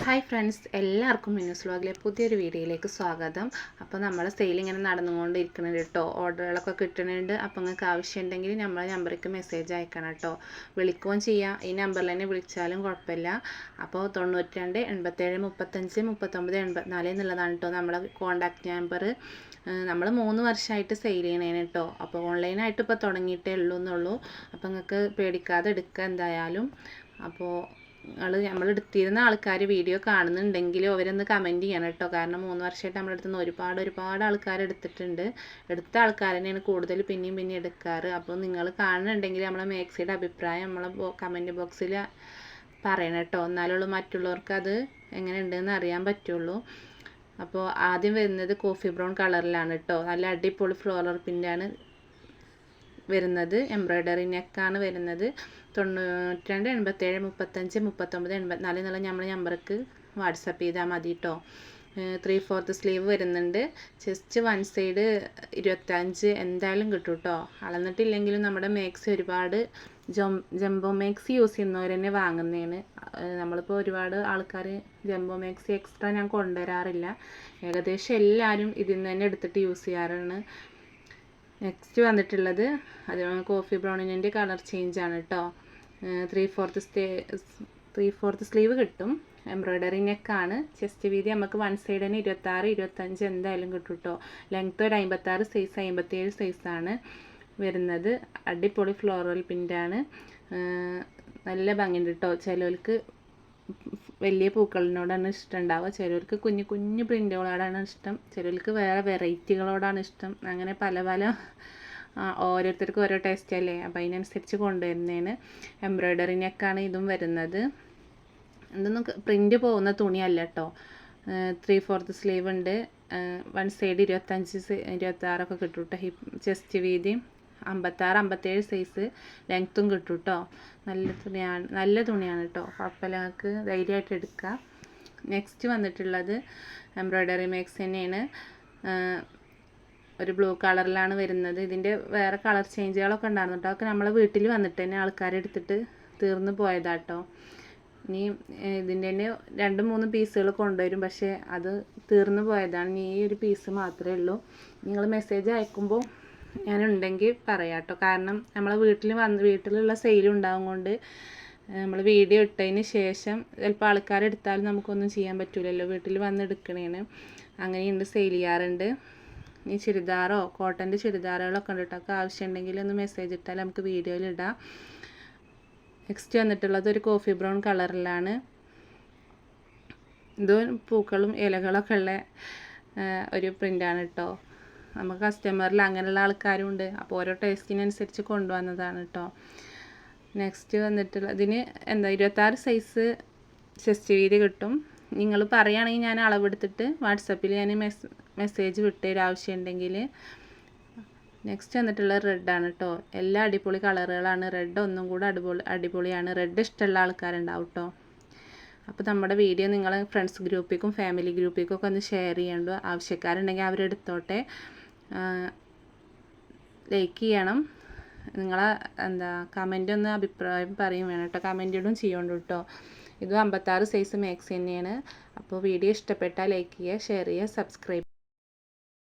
Hi friends, എല്ലാവർക്കും മിന്നൂസ് വ്ലോഗിലെ പുതിയൊരു വീഡിയോയിലേക്ക് സ്വാഗതം. അപ്പോൾ നമ്മളെ സെയിൽ ഇങ്ങനെ നടന്നുകൊണ്ടിരിക്കുന്നുണ്ട് കേട്ടോ. ഓർഡറുകളൊക്കെ കിട്ടുന്നുണ്ട്. അപ്പോൾ നിങ്ങൾക്ക് ആവശ്യമുണ്ടെങ്കിൽ നമ്മളെ നമ്പറിലേക്ക് മെസ്സേജ് അയക്കണം കേട്ടോ. വിളിക്കുകയും ചെയ്യാം. ഈ നമ്പറിൽ തന്നെ വിളിച്ചാലും കുഴപ്പമില്ല. അപ്പോൾ 92 87 35 39 84 എന്നുള്ളതാണ് കേട്ടോ നമ്മളെ കോൺടാക്റ്റ് നമ്പർ. നമ്മൾ 3 വർഷമായിട്ട് സെയിൽ ചെയ്യണേന് കേട്ടോ. അപ്പോൾ ഓൺലൈനായിട്ട് ഇപ്പോൾ തുടങ്ങിയിട്ടേ ഉള്ളൂ. അപ്പോൾ നിങ്ങൾക്ക് പേടിക്കാതെ എടുക്കുക എന്തായാലും. അപ്പോൾ നമ്മൾ എടുത്തിരുന്ന ആൾക്കാർ വീഡിയോ കാണുന്നുണ്ടെങ്കിലും അവരൊന്ന് കമൻറ്റ് ചെയ്യണം കേട്ടോ. കാരണം 3 വർഷമായിട്ട് നമ്മുടെ അടുത്ത് നിന്ന് ഒരുപാട് ആൾക്കാർ എടുത്തിട്ടുണ്ട്. എടുത്ത ആൾക്കാർ തന്നെയാണ് കൂടുതൽ പിന്നെയും എടുക്കാറ്. അപ്പോൾ നിങ്ങൾ കാണുന്നുണ്ടെങ്കിൽ നമ്മളെ മാക്സിയുടെ അഭിപ്രായം നമ്മളെ കമൻറ്റ് ബോക്സിൽ പറയണം കേട്ടോ. എന്നാലുള്ളൂ മറ്റുള്ളവർക്ക് അത് എങ്ങനെ ഉണ്ടെന്ന് അറിയാൻ പറ്റുള്ളൂ. അപ്പോൾ ആദ്യം വരുന്നത് കോഫി ബ്രൗൺ കളറിലാണ് കേട്ടോ. നല്ല അടിപൊളി ഫ്ലോറൽ പ്രിൻ്റാണ് വരുന്നത്. എംബ്രോയ്ഡറി നെക്കാണ് വരുന്നത്. 92 87 35 39 84 എന്നുള്ള നമ്മുടെ നമ്പർക്ക് വാട്സപ്പ് ചെയ്താൽ മതി കേട്ടോ. 3/4 സ്ലീവ് വരുന്നുണ്ട്. ജസ്റ്റ് വൺ സൈഡ് 25 എന്തായാലും കിട്ടും കേട്ടോ. അളന്നിട്ടില്ലെങ്കിലും നമ്മുടെ മാക്സി ഒരുപാട് ജംബോ മാക്സി യൂസ് ചെയ്യുന്നവർ തന്നെ വാങ്ങുന്നതാണ്. നമ്മളിപ്പോൾ ഒരുപാട് ആൾക്കാർ ജംബോ മാക്സി എക്സ്ട്രാ ഞാൻ കൊണ്ടുവരാറില്ല. ഏകദേശം എല്ലാവരും ഇതിൽ നിന്ന് തന്നെ എടുത്തിട്ട് യൂസ് ചെയ്യാറാണ്. നെക്സ്റ്റ് വന്നിട്ടുള്ളത് അത് കോഫി ബ്രൗണിൻ്റെ കളർ ചേഞ്ച് ആണ് കേട്ടോ. 3/4 സ്ലീവ് കിട്ടും. എംബ്രോയ്ഡറി നെക്കാണ്. ചെസ്റ്റ് വീതി നമുക്ക് വൺ സൈഡ് തന്നെ 26 25 എന്തായാലും കിട്ടും കേട്ടോ. ലെങ്ത്ത് ഒരു 56 സൈസ് 57 സൈസാണ് വരുന്നത്. അടിപൊളി ഫ്ലോറൽ പ്രിൻ്റാണ്. നല്ല ഭംഗിയുണ്ട് കേട്ടോ. ചിലർക്ക് വലിയ പൂക്കളിനോടാണ് ഇഷ്ടം ഉണ്ടാവുക, ചിലർക്ക് കുഞ്ഞു കുഞ്ഞു പ്രിൻ്റുകളോടാണ് ഇഷ്ടം, ചിലർക്ക് വേറെ വെറൈറ്റികളോടാണ് ഇഷ്ടം. അങ്ങനെ പല ഓരോരുത്തർക്കും ഓരോ ടേസ്റ്റ് അല്ലേ. അപ്പോൾ അതിനനുസരിച്ച് കൊണ്ടുവരുന്നതാണ്. എംബ്രോയ്ഡറി നെക്കാണ് ഇതും വരുന്നത്. ഇതൊന്നും പ്രിൻ്റ് പോകുന്ന തുണിയല്ല കേട്ടോ. 3/4 സ്ലീവ് ഉണ്ട്. വൺ സൈഡ് 25 26 കിട്ടും കേട്ടോ. ചെസ്റ്റ് വീതിയും 56 57 സൈസ് ലെങ്ത്തും കിട്ടും കേട്ടോ. നല്ല തുണിയാണ് കേട്ടോ. കുഴപ്പമില്ല, നിങ്ങൾക്ക് ധൈര്യമായിട്ട് എടുക്കുക. നെക്സ്റ്റ് വന്നിട്ടുള്ളത് എംബ്രോയ്ഡറി മാക്സ് തന്നെയാണ്. ഒരു ബ്ലൂ കളറിലാണ് വരുന്നത്. ഇതിൻ്റെ വേറെ കളർ ചേഞ്ചുകളൊക്കെ ഉണ്ടായിരുന്നു കേട്ടോ. അതൊക്കെ നമ്മളെ വീട്ടിൽ വന്നിട്ട് തന്നെ ആൾക്കാരെടുത്തിട്ട് തീർന്നു പോയതാട്ടോ. ഇനി ഇതിൻ്റെ തന്നെ 2-3 പീസുകൾ കൊണ്ടുവരും, പക്ഷേ അത് തീർന്നു പോയതാണ്. ഇനി ഈ ഒരു പീസ് മാത്രമേ ഉള്ളൂ. നിങ്ങൾ മെസ്സേജ് അയക്കുമ്പോൾ ഞാനുണ്ടെങ്കിൽ പറയാം കേട്ടോ. കാരണം നമ്മളെ വീട്ടിലുള്ള സെയിലുണ്ടാവും കൊണ്ട് നമ്മൾ വീഡിയോ ഇട്ടതിന് ശേഷം ചിലപ്പോൾ ആൾക്കാരെടുത്താലും നമുക്കൊന്നും ചെയ്യാൻ പറ്റില്ലല്ലോ. വീട്ടിൽ വന്ന് എടുക്കണേന് അങ്ങനെയുണ്ട്, സെയിൽ ചെയ്യാറുണ്ട്. ഈ ചുരിദാറോ കോട്ടൻ്റെ ചുരിദാറുകളൊക്കെ ഉണ്ട് കേട്ടോ. ഒക്കെ ആവശ്യമുണ്ടെങ്കിൽ ഒന്ന് മെസ്സേജ് ഇട്ടാൽ നമുക്ക് വീഡിയോയിൽ ഇടാം. നെക്സ്റ്റ് വന്നിട്ടുള്ളത് ഒരു കോഫി ബ്രൗൺ കളറിലാണ്. ഇതും പൂക്കളും ഇലകളൊക്കെ ഉള്ള ഒരു പ്രിൻ്റാണ് കേട്ടോ. നമുക്ക് കസ്റ്റമറിൽ അങ്ങനെയുള്ള ആൾക്കാരും ഉണ്ട്. അപ്പോൾ ഓരോ ടേസ്റ്റിനനുസരിച്ച് കൊണ്ടുവന്നതാണ് കേട്ടോ. നെക്സ്റ്റ് വന്നിട്ടുള്ള ഇതിന് 26 സൈസ് ചെസ്റ്റ് വീതി കിട്ടും. നിങ്ങൾ പറയുകയാണെങ്കിൽ ഞാൻ അളവെടുത്തിട്ട് വാട്സപ്പിൽ ഞാൻ മെസ്സേജ് വിട്ടൊരു ആവശ്യമുണ്ടെങ്കിൽ. നെക്സ്റ്റ് വന്നിട്ടുള്ള റെഡാണ് കേട്ടോ. എല്ലാ അടിപൊളി കളറുകളാണ്. റെഡ് ഒന്നും കൂടെ അടിപൊളിയാണ്. റെഡ് ഇഷ്ടമുള്ള ആൾക്കാരുണ്ടാവും കേട്ടോ. അപ്പോൾ നമ്മുടെ വീഡിയോ നിങ്ങളെ ഫ്രണ്ട്സ് ഗ്രൂപ്പിലേക്കും ഫാമിലി ഗ്രൂപ്പിലേക്കും ഒക്കെ ഒന്ന് ഷെയർ ചെയ്യേണ്ട. ആവശ്യക്കാരുണ്ടെങ്കിൽ അവരെടുത്തോട്ടെ. ലൈക്ക് ചെയ്യണം. നിങ്ങളെ കമൻ്റ് ഒന്ന് അഭിപ്രായം പറയും വേണം കേട്ടോ. കമൻറ്റിടും ചെയ്യണ്ട കേട്ടോ. ഇതും 56 സൈസ് മാക്സി തന്നെയാണ്. അപ്പോൾ വീഡിയോ ഇഷ്ടപ്പെട്ടാൽ ലൈക്ക് ചെയ്യുക, ഷെയർ ചെയ്യുക, സബ്സ്ക്രൈബ്